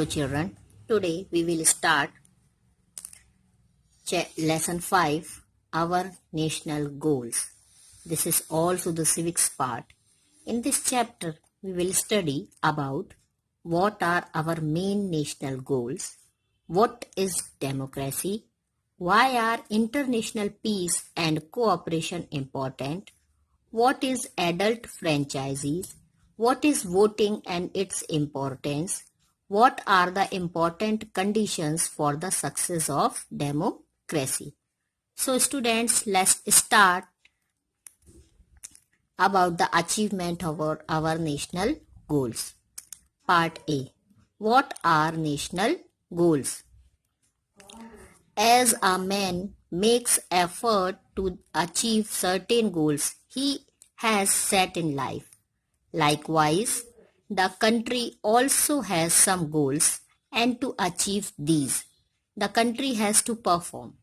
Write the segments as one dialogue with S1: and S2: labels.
S1: Hello children, today we will start lesson 5, our national goals. This is also the civics part. In this chapter, we will study about what are our main national goals, what is democracy, why are international peace and cooperation important, what is adult franchises, what is voting and its importance, what are the important conditions for the success of democracy. So students, let's start about the achievement of our national goals. Part A. What are national goals? As a man makes effort to achieve certain goals he has set in life, likewise, the country also has some goals, and to achieve these, the country has to perform.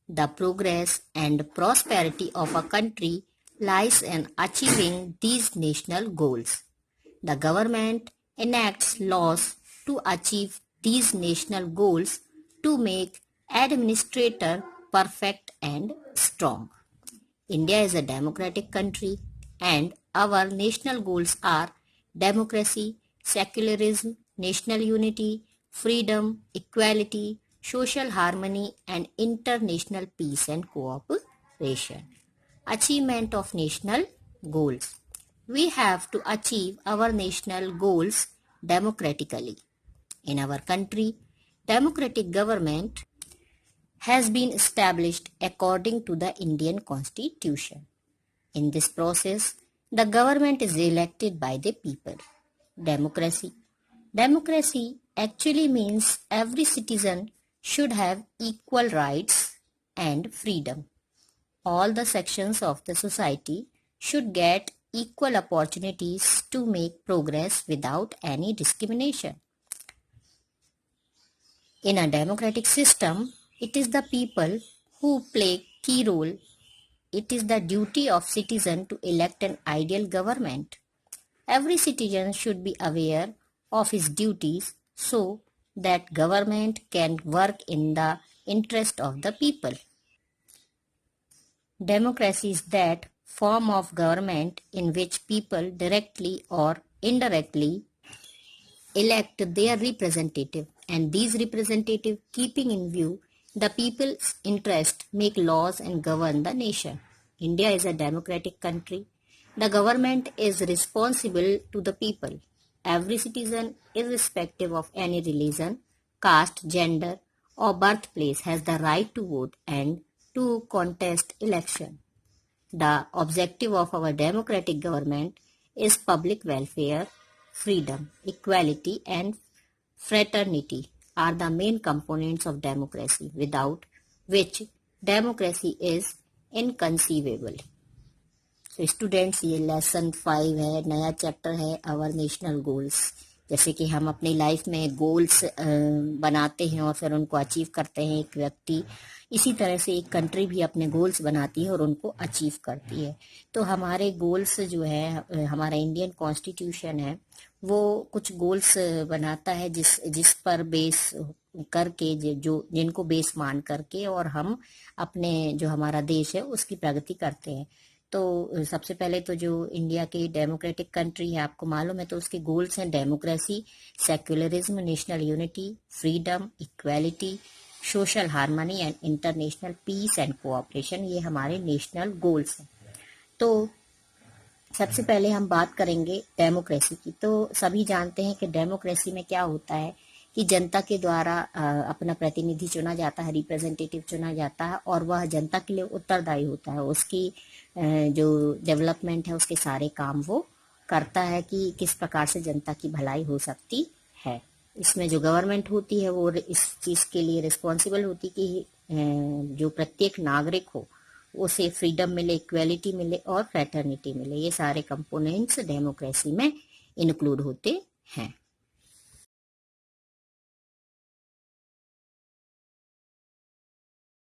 S1: The progress and prosperity of a country lies in achieving these national goals. The government enacts laws to achieve these national goals to make administrator perfect and strong. India is a democratic country and our national goals are democracy, secularism, national unity, freedom, equality, social harmony and international peace and cooperation. Achievement of national goals. We have to achieve our national goals democratically. In our country, democratic government has been established according to the Indian Constitution. In this process, the government is elected by the people. Democracy. Democracy actually means every citizen should have equal rights and freedom. All the sections of the society should get equal opportunities to make progress without any discrimination. In a democratic system, it is the people who play key role. It is the duty of citizen to elect an ideal government. Every citizen should be aware of his duties so that government can work in the interest of the people. Democracy is that form of government in which people directly or indirectly elect their representative, and these representatives, keeping in view the people's interest, make laws and govern the nation. India is a democratic country. The government is responsible to the people. Every citizen, irrespective of any religion, caste, gender, or birthplace, has the right to vote and to contest election. The objective of our democratic government is public welfare, freedom, equality, and fraternity are the main components of democracy, without which democracy is inconceivable. तो students, ये lesson 5 है, नया chapter है our national goals. जैसे कि हम अपनी life में गोल्स बनाते हैं और फिर उनको अचीव करते हैं एक व्यक्ति, इसी तरह से एक कंट्री भी अपने गोल्स बनाती है और उनको अचीव करती है. तो हमारे गोल्स जो है, हमारा इंडियन कॉन्स्टिट्यूशन है, वो कुछ गोल्स बनाता है जिस पर बेस करके, जो जिनको बेस मान करके और हम अपने जो हमारा देश है उसकी प्रगति करते हैं. तो सबसे पहले तो जो इंडिया की डेमोक्रेटिक कंट्री है, आपको मालूम है, तो उसके गोल्स हैं democracy, secularism, national unity, freedom, equality, social harmony and international peace and cooperation. ये हमारे नेशनल गोल्स हैं. तो सबसे पहले हम बात करेंगे डेमोक्रेसी की. तो सभी जानते हैं कि डेमोक्रेसी में क्या होता है कि जनता के द्वारा अपना प्रतिनिधि चुना जाता है, रिप्रेजेंटेटिव चुना जाता है, और वह जनता के लिए उत्तरदायी होता है. उसकी जो डेवलपमेंट है, उसके सारे काम वो करता है कि किस प्रकार से जनता की भलाई हो सकती है. इसमें जो गवर्नमेंट होती है वो इस चीज़ के लिए रिस्पॉन्सिबल होती कि जो प्रत्येक नागरिक हो उसे फ्रीडम मिले, इक्वालिटी मिले और फ्रेटर्निटी मिले. ये सारे कंपोनेंट्स डेमोक्रेसी में इंक्लूड होते हैं.